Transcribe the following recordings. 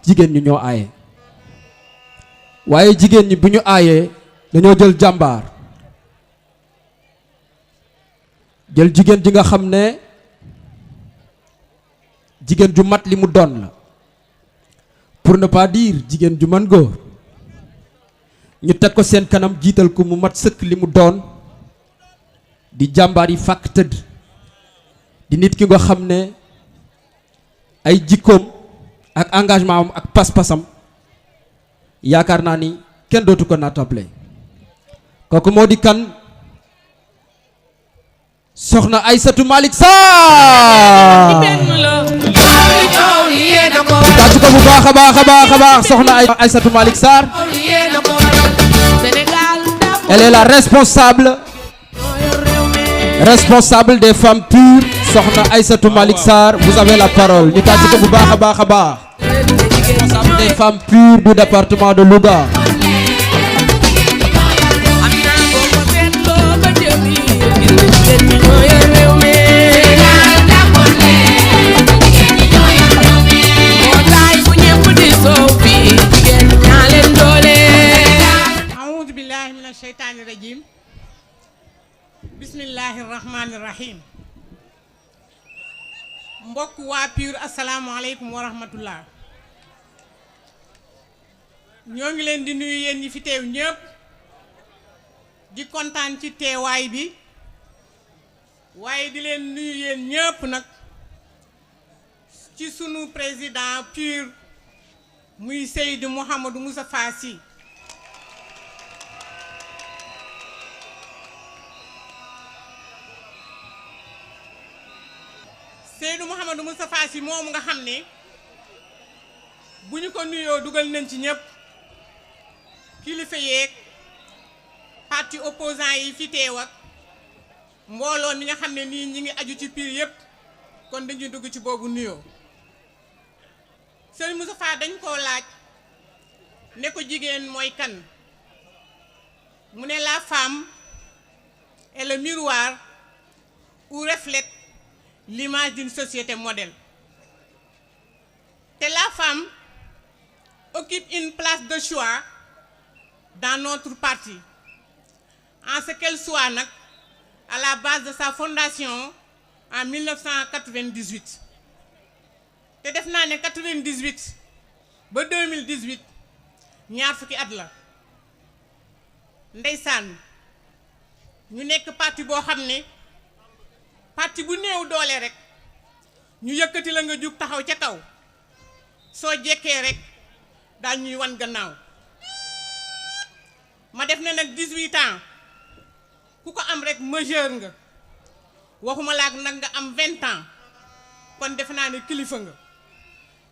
jigéen ñi ñoo aaye waaye jigéen ñi bu ñu aayee dañoo jël jàmbaar jël jigéen ji nga xam ne jigéen ju mat li mu doon la pour ne pas dire jigéen ju mën góor ñu teg ko seen kanam jiital ko mu mat sëkk li mu doon di jàmbaar yi fàkk tëdd di nit ki nga xam ne ay jikkoom ak engagement am ak pas-pasam yaakaar naa ni kenn dootu ko naatable kooku moo di kan soxna Aïssatou Malick Sarr tàcc ko bu baax a baax a baax a baax soxna Aïssatou Malick Sarr elle est la responsable des femmes pures soxna Aïssatou Malick Sarr vous avez la parole ñu tàcc ko bu baax a baax a baax responsable des femmes pures du département de Louga a'uuzu billahi mina shaytaani rajim bismillahi rahmaani rahim mbokk waa PUR asalaamaaleykum wa rahmatullah ñoo ngi leen di nuyu yéen ñi fi teew ñëpp di kontaan ci teewaay bi waaye di leen nuyu yéen ñëpp nag ci sunu président PUR muy Seydou Mouhamadou Moustapha Sy Seydou Mouhamadou Moustapha Sy moomu nga xam ne bu ñu ko nuyoo dugal nañ ci ñëpp kilifa yeeg parti opposant yi fi teew ak mbooloo mi nga xam ne nii ñi ngi aju ci PUR yëpp kon dañuy dugg ci boobu nuyoo Serigne Moustapha dañ koo laaj ne ko jigéen mooy kan mu ne la femme est le miroir où reflète l'image d'une société modèle. Et la femme occupe une place de choix dans notre parti, en ce qu'elle soit à la base de sa fondation en 1998. te def naa ne 98 ba 2018 ñaar fukki at la ndeysaan ñu nekk parti boo xam ne parti bu néew doole rek ñu yëkkati la nga jug taxaw ca kaw soo jekkee rek daal ñuy wan gannaaw ma def na nag 18 ans ku ko am rek majeur nga waxuma laak nag nga am 20 ans kon def naa ne kilifa nga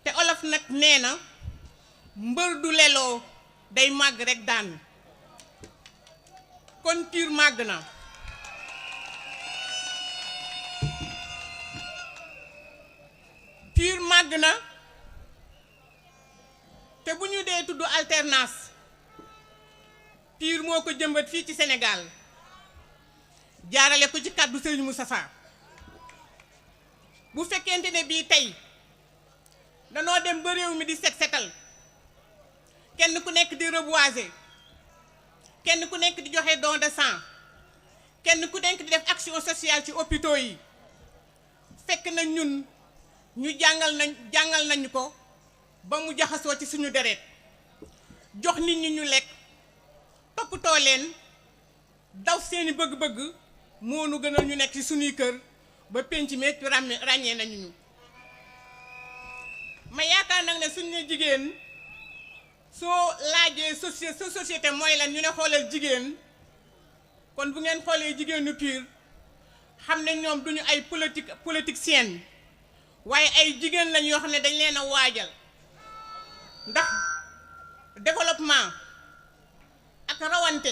te olof nag nee na mbër du leloo day màgg rek daan kon PUR màgg na PUR màgg na te bu ñu dee tudd alternance PUR moo ko jëmbat fii ci Sénégal jaarale ko ci kàddu Serigne Moustapha bu fekkente ne bii tey danoo dem ba réew mi di setal kenn ku nekk di reboiser kenn ku nekk di joxe don de sang kenn ku nekk di def action sociale ci hôpitaux yi fekk na ñun ñu jàngal nañu ko ba mu jaxasoo ci suñu deret jox nit ñi ñu lekk toppatoo leen daw seeni bëgg-bëgg moo nu gënal ñu nekk ci suñuy kër ba penc meet ràññee nañu ñu ma yaakaar nag ne suñu ne jigéen soo laajee société mooy lan ñu ne xoolal jigéen kon bu ngeen xoolee jigéenu PUR xam ne ñoom duñu ay politicienne waaye ay jigéen lañ yoo xam ne dañ leen a waajal ndax développement ak rawante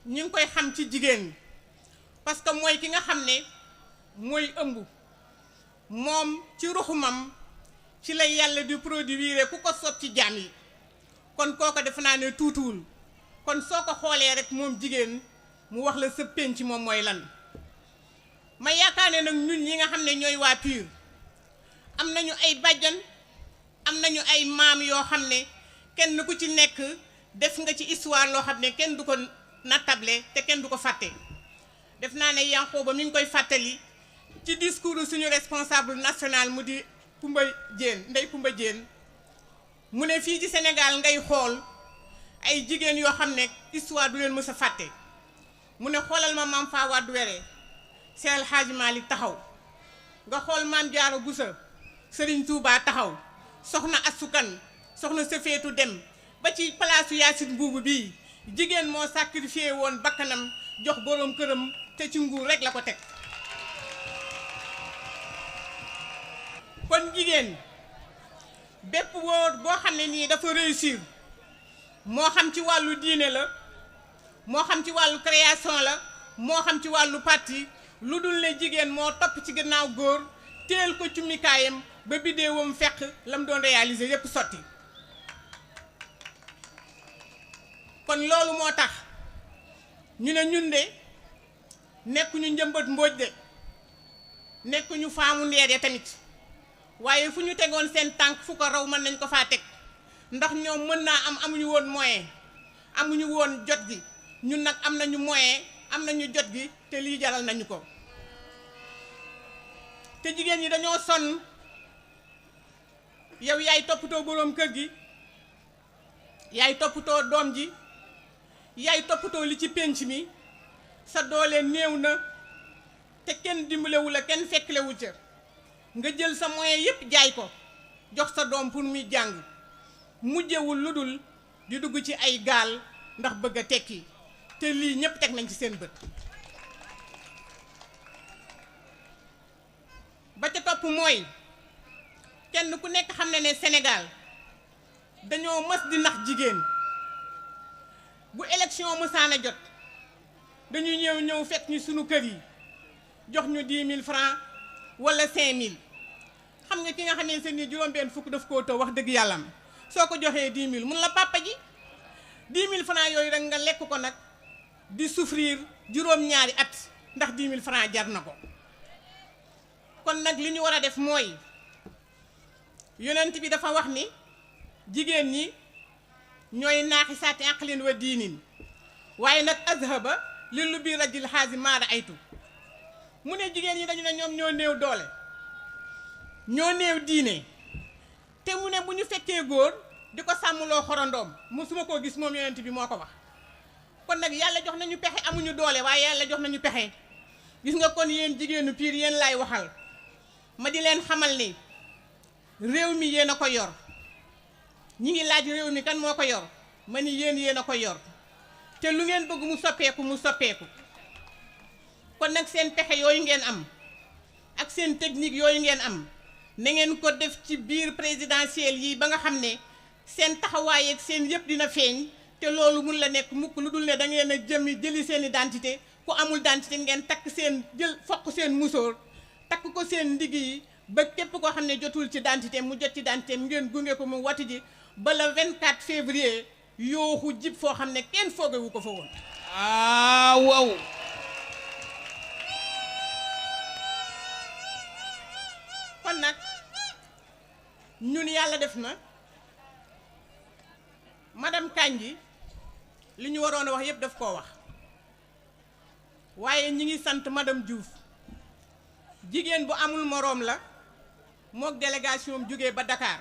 ñu ngi koy xam ci jigéen parce que mooy ki nga xam ne mooy ëmb moom ci ruxumam ci la yàlla di produire ku ko sot ci jaam yi kon kooko defe naa ne tuutuwul kon soo ko xoolee rek moom jigéen mu wax la sa penc moom mooy lan ma yaakaar ne nag ñun ñi nga xam ne ñooy waa PUR am nañu ay bàjjan am nañu ay maam yoo xam ne kenn ku ci nekk def nga ci histoire loo xam ne kenn du ko nattable te kenn du ko fàtte. def naa ne Yankhoba mi ngi koy fàttali ci discours suñu responsable national mu di Koumba Diène Ndeye Koumba Diène mu ne fii ci Sénégal ngay xool ay jigéen yoo xam ne histoire du leen mës a fàtte. mu ne xoolal ma maam Fawade Wéré Seex El Hadji Malick taxaw nga xool maam Jaara Buso Serigne Touba taxaw soxna Astou Kane soxna Safeetu Dem ba ci palaasu Yaasin Buubu bii jigéen moo sacrifié woon bakkanam jox boroom këram te ci nguur rek la ko teg. kon jigéen bépp wóor boo xam ne nii dafa réussir moo xam ci wàllu diine la moo xam ci wàllu création la moo xam ci wàllu parti lu dul ne jigéen moo topp ci gannaaw góor teel ko cummikaayam ba biddeewam fekk la mu doon réaliser yépp sotti. kon loolu moo tax ñu ne ñun de nekkuñu njëmbat mbóoj de nekkuñu faamu ndeer tamit waaye fu ñu tegoon seen tànk fu ko raw mën nañ ko faa teg ndax ñoom mën naa am amuñu woon moyen amuñu woon jot gi ñun nag am nañu moyen am nañu jot gi te lii jaral nañu ko. te jigéen ñi dañoo sonn yow yaay toppatoo boroom kër gi yaay toppatoo doom ji yaay toppatoo li ci pénc mi sa doole néew na te kenn dimbalewu la kenn fekklewu ca nga jël sa moyen yépp jaay ko jox sa doom pour muy jàng mujjewul lu dul di dugg ci ay gaal ndax bëgg a tekki te lii ñépp teg nañ ci seen bët. ba ca topp mooy kenn ku nekk xam ne ne Sénégal dañoo mës di nax jigéen bu élection mësaana jot dañuy ñëw fekk ñu sunu kër yi jox ñu 10 000 francs wala 5 000 xam nga ki nga xam ne seen ni juróom-benn fukk daf koo taw wax dëgg yàllam soo ko joxee 10 000 mun la papa ji 10 000 francs yooyu rek nga lekk ko nag di souffrir juróom-ñaari at ndax 10 000 francs jar na ko. kon nag li ñu war a def mooy yonent bi dafa wax ni jigéen ñi ñooy naaxi saati aqlin wa diinin waaye nag azhaba li lu bi rajil xaasi maara aytu mu ne jigéen ñi dañu ne ñoom ñoo néew doole ñoo néew diine te mu ne bu ñu fekkee góor di ko sàmmloo xorondoom musuma koo gis moom yonent bi moo ko wax. kon nag yàlla jox nañu pexe amuñu doole waaye yàlla jox nañu pexe gis nga kon yéen jigéenu piir yéen laay waxal ma di leen xamal ni réew mi yéen a ko yor ñi ngi laaj réew mi kan moo ko yor ma ni yéen a ko yor te lu ngeen bëgg mu soppeeku kon nag seen pexe yooyu ngeen am ak seen technique yooyu ngeen am na ngeen ko def ci biir présidentielle yi ba nga xam ne seen taxawaay ak seen yëpp dina feeñ te loolu mun la nekk mukk lu dul ne da ngeen a jëli seen identité ku amul identité ngeen takk seen fokk seen musóor takk ko seen ndigg yi ba képp koo xam ne jotul ci identité mu jot ci identité ngeen gunge ko mu wati ji ba le 24 février yooxu jib foo xam ne kenn foogewu ko fa woon. waaw. kon nag ñun yàlla def na madame Kandji li ñu waroon a wax yépp daf koo wax waaye ñi ngi sant madame Diouf jigéen bu amul moroom la mook délégation jógee ba Dakar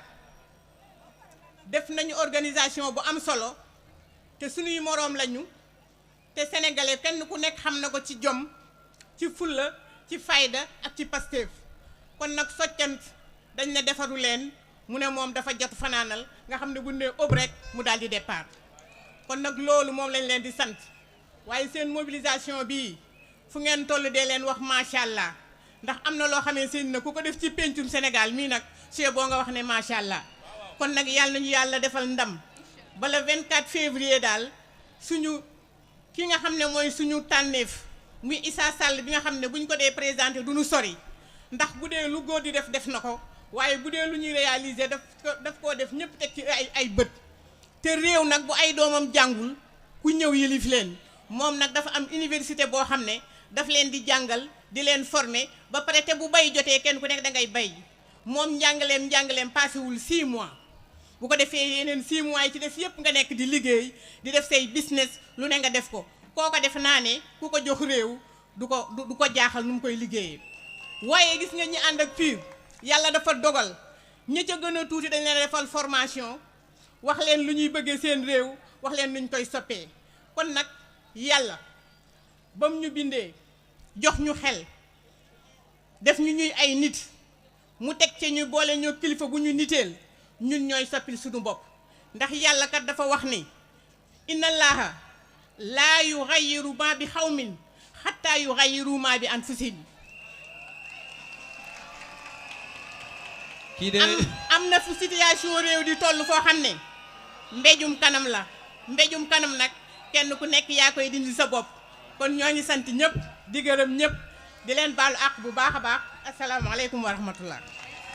def nañu organisation bu am solo te suñuy moroom lañu te sénégalais kenn ku nekk xam na ko ci jom ci fulla ci fayda ak ci Pastef kon nag soccant dañ ne defaru leen mu ne moom dafa jot fanaanal nga xam ne bu ne ëpp rek mu daal di départ kon nag loolu moom lañ leen di sant waaye seen mobilisation bii fu ngeen toll dee leen wax macha allah ndax am na loo xamee seen na ku ko def ci pencum Sénégal mii nag c'est boo nga wax ne macha allah kon nag yàlla nañu yàlla defal ndam ba le 24 février daal suñu ki nga xam ne mooy suñu tànneef muy Issa Sall bi nga xam ne bu ñu ko dee présenté du ñu sori ndax bu dee lu góor di def na ko waaye bu dee lu ñuy réaliser daf koo def ñëpp teg ci ay bët te réew nag bu ay doomam jàngul ku ñëw yilif leen moom nag dafa am université boo xam ne daf leen di jàngal di leen former ba pare te bu bay jotee kenn ku nekk da ngay bay moom njàngaleem passewul 6 mois bu ko defee yeneen 6 mois yi ci des yëpp nga nekk di liggéey di def say business lu ne nga def ko kooko def naa ne ku ko jox réew du ko jaaxal nu mu koy liggéeyee. waaye gis nga ñi ànd ak PUR yàlla dafa dogal ñi ca gën a tuuti dañ leen defal formation wax leen lu ñuy bëggee seen réew wax leen nuñ koy soppee kon nag yàlla bam ñu bindee jox ñu xel def ñu ñuy ay nit mu teg ci ñu boole ñoo kilifa gu ñu niteel ñun ñooy soppil suñu bopp ndax yàlla kat dafa wax ni inna allaha laa yughayyiru ma bi xawmin xatta yughayyiru ma bi anfusihim kii de am na fu situation réew di toll foo xam ne mbéjum kanam la mbéjum kanam nag kenn ku nekk yaa koy dindi sa bopp kon ñoo ngi sant ñëpp di gërëm ñëpp di leen baalu àq bu baax a baax asalaamaaleykum wa rahmatullah